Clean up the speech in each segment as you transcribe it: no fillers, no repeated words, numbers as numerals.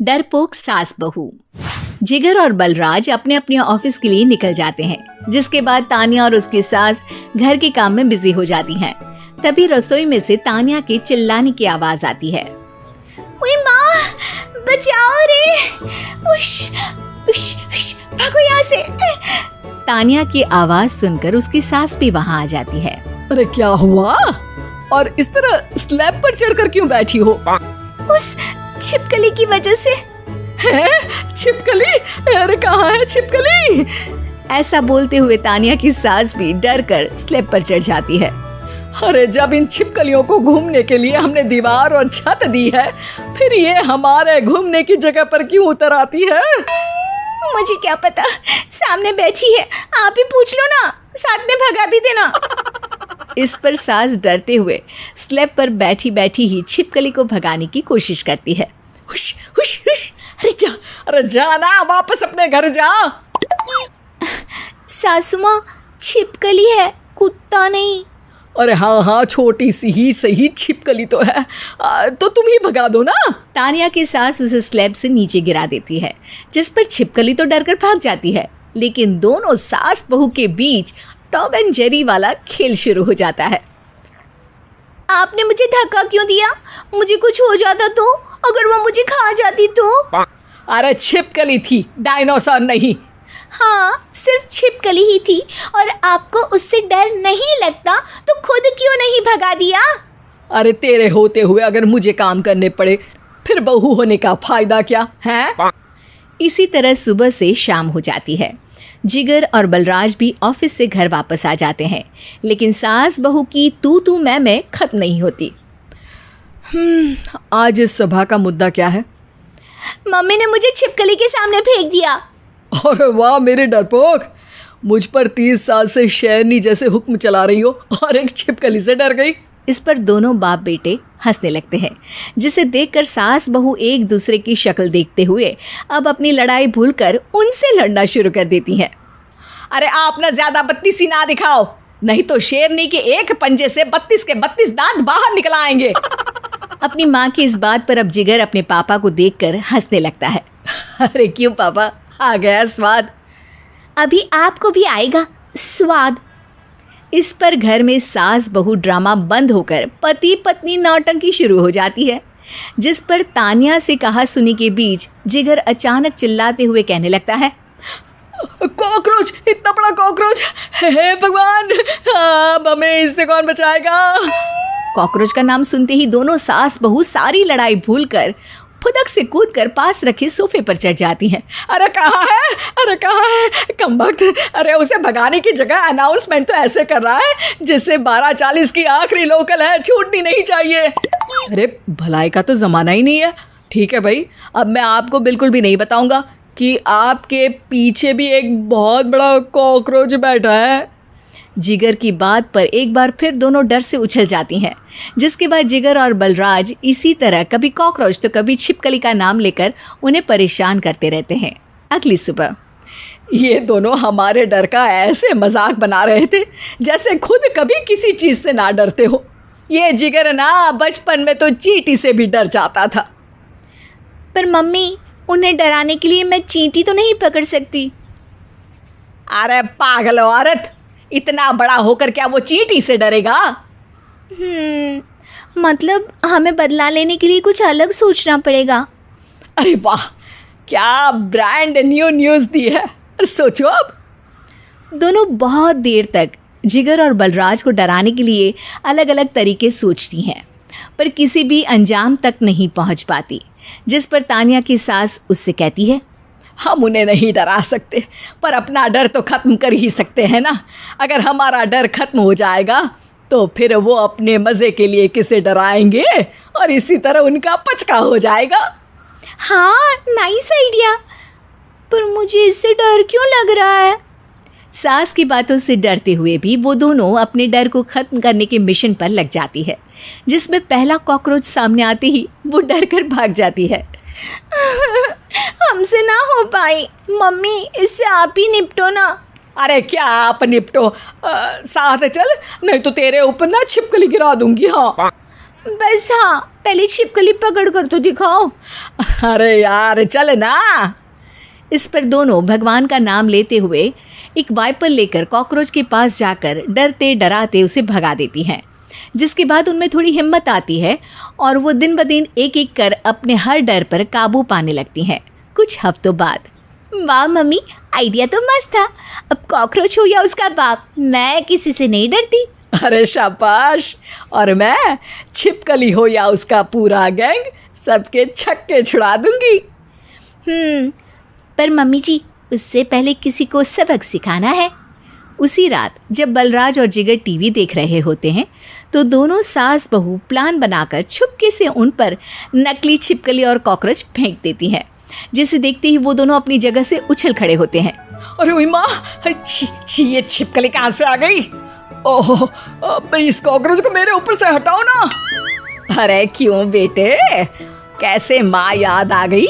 डरपोक सास बहू। जिगर और बलराज अपने अपने ऑफिस के लिए निकल जाते हैं, जिसके बाद तानिया और उसकी सास घर के काम में बिजी हो जाती हैं। तभी रसोई में से तानिया के चिल्लाने की आवाज आती है। ओए माँ, बचाओ रे! उश, उश, उश, भागो यहाँ से! तानिया की आवाज सुनकर उसकी सास भी वहाँ आ जाती है। अरे क्या हुआ? और इस तरह स्लैब पर चढ़कर क्यों बैठी हो? उस छिपकली की वजह से। हैं? छिपकली? अरे कहाँ है छिपकली? ऐसा बोलते हुए तानिया की सास भी डर कर स्लैब पर चढ़ जाती है। अरे जब इन छिपकलियों को घूमने के लिए हमने दीवार और छत दी है, फिर ये हमारे घूमने की जगह पर क्यों उतर आती है? मुझे क्या पता, सामने बैठी है, आप ही पूछ लो ना, साथ में भगा भी देना। इस पर सास डरते हुए स्लैब पर बैठी बैठी ही छिपकली को भगाने की कोशिश करती है। हुश, हुश, हुश, अरे जा ना, वापस अपने घर जा। सासू माँ, छिपकली है, कुत्ता नहीं। अरे हाँ, छोटी सी ही सही छिपकली तो है, तो तुम ही भगा दो ना। तानिया की सास उसे स्लैब से नीचे गिरा देती है, जिस पर छिपकली तो डरकर भाग जाती है, लेकिन दोनों सास बहू के बीच टॉम एंड जेरी वाला खेल शुरू हो जाता है। आपने मुझे धक्का क्यों दिया? मुझे कुछ हो जाता तो? अगर वो मुझे खा जाती तो? अरे छिपकली थी, डायनासोर नहीं। हाँ, सिर्फ छिपकली ही थी, और आपको उससे डर नहीं लगता तो खुद क्यों नहीं भगा दिया? अरे तेरे होते हुए अगर मुझे काम करने पड़े, फिर बहू होने का फायदा क्या है? इसी तरह सुबह से शाम हो जाती है। जिगर और बलराज भी ऑफिस से घर वापस आ जाते हैं, लेकिन सास बहू की तू मैं खत्म नहीं होती। आज इस सभा का मुद्दा क्या है? मम्मी ने मुझे छिपकली के सामने फेंक दिया। अरे वाह मेरे डरपोक, मुझ पर 30 साल से शेरनी जैसे हुक्म चला रही हो और एक छिपकली से डर गई। इस पर दोनों बाप बेटे हंसने लगते हैं, जिसे देखकर सास बहू एक दूसरे की शक्ल देखते हुए अब अपनी लड़ाई भूलकर उनसे लड़ना शुरू कर देती हैं। अरे आप ना ज्यादा बत्तीसी ना दिखाओ, नहीं तो शेरनी के एक पंजे से 32 के 32 दांत बाहर निकल आएंगे। अपनी माँ की इस बात पर अब जिगर अपने पापा को देखकर हंसने लगता है। अरे क्यों पापा, आ गया स्वाद? अभी आपको भी आएगा स्वाद। इस पर घर में सास बहू ड्रामा बंद होकर पति पत्नी नौटंकी शुरू हो जाती है, जिस पर तानिया से कहा सुनी के बीच जिगर अचानक चिल्लाते हुए कहने लगता है। कॉकरोच, इतना बड़ा कॉकरोच! हे भगवान, अब हमें इससे कौन बचाएगा? कॉकरोच का नाम सुनते ही दोनों सास बहू सारी लड़ाई भूलकर फुदक से कूदकर पास रखे सोफे पर चढ़ जाती हैं। अरे कहाँ है? अरे कहाँ है कमबख्त? अरे उसे भगाने की जगह अनाउंसमेंट तो ऐसे कर रहा है जिससे 12:40 की आखिरी लोकल है, छूटनी नहीं चाहिए। अरे भलाई का तो ज़माना ही नहीं है। ठीक है भाई, अब मैं आपको बिल्कुल भी नहीं बताऊंगा कि आपके पीछे भी एक बहुत बड़ा कॉकरोच बैठा है। जिगर की बात पर एक बार फिर दोनों डर से उछल जाती हैं, जिसके बाद जिगर और बलराज इसी तरह कभी कॉकरोच तो कभी छिपकली का नाम लेकर उन्हें परेशान करते रहते हैं। अगली सुबह ये दोनों हमारे डर का ऐसे मजाक बना रहे थे जैसे खुद कभी किसी चीज़ से ना डरते हो। ये जिगर ना बचपन में तो चींटी से भी डर जाता था। पर मम्मी, उन्हें डराने के लिए मैं चींटी तो नहीं पकड़ सकती। अरे पागल औरत, इतना बड़ा होकर क्या वो चींटी से डरेगा? मतलब हमें बदला लेने के लिए कुछ अलग सोचना पड़ेगा। अरे वाह, क्या ब्रांड न्यू न्यूज़ दी है। सोचो अब। दोनों बहुत देर तक जिगर और बलराज को डराने के लिए अलग अलग तरीके सोचती हैं, पर किसी भी अंजाम तक नहीं पहुंच पाती, जिस पर तानिया की सास उससे कहती है। हम उन्हें नहीं डरा सकते, पर अपना डर तो ख़त्म कर ही सकते हैं ना। अगर हमारा डर ख़त्म हो जाएगा तो फिर वो अपने मज़े के लिए किसे डराएंगे और इसी तरह उनका पचका हो जाएगा। हाँ, नाइस आइडिया, पर मुझे इससे डर क्यों लग रहा है? सास की बातों से डरते हुए भी वो दोनों अपने डर को ख़त्म करने के मिशन पर लग जाती है, जिसमें पहला कॉकरोच सामने आते ही वो डर कर भाग जाती है। हमसे ना हो पाई मम्मी, इससे आप ही निपटो ना। अरे क्या आप निपटो, साथ चल, नहीं तो तेरे ऊपर ना छिपकली गिरा दूंगी। हाँ बस हाँ, पहले छिपकली पकड़ कर तो दिखाओ। अरे यार चल ना। इस पर दोनों भगवान का नाम लेते हुए एक वाइपर लेकर कॉकरोच के पास जाकर डरते डराते उसे भगा देती हैं, जिसके बाद उनमें थोड़ी हिम्मत आती है और वो दिन ब दिन एक एक कर अपने हर डर पर काबू पाने लगती हैं। कुछ हफ्तों बाद, वाह मम्मी, आइडिया तो मस्त था। अब कॉकरोच हो या उसका बाप, मैं किसी से नहीं डरती। अरे शाबाश। और मैं छिपकली हो या उसका पूरा गैंग, सबके छक्के छुड़ा दूंगी। पर मम्मी जी, उससे पहले किसी को सबक सिखाना है। उसी रात जब बलराज और जिगर टीवी देख रहे होते हैं तो दोनों सास बहू प्लान बनाकर छुपके से उन पर नकली छिपकली और कॉकरोच फेंक देती हैं, जिसे देखते ही वो दोनों अपनी जगह से उछल खड़े होते हैं। अरे उई माँ, छी ये छिपकली कहाँ से आ गई? ओह, अब इस कॉकरोच को मेरे ऊपर से हटाओ ना। अरे क्यों बेटे, कैसे माँ याद आ गई?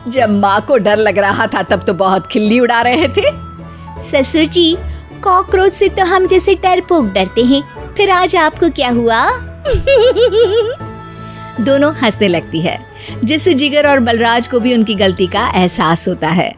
जब माँ को डर लग रहा था तब तो बहुत खिल्ली उड़ा रहे थे। ससुर जी, कॉकरोच से तो हम जैसे डरपोक डरते हैं, फिर आज आपको क्या हुआ? दोनों हंसने लगती है, जिससे जिगर और बलराज को भी उनकी गलती का एहसास होता है।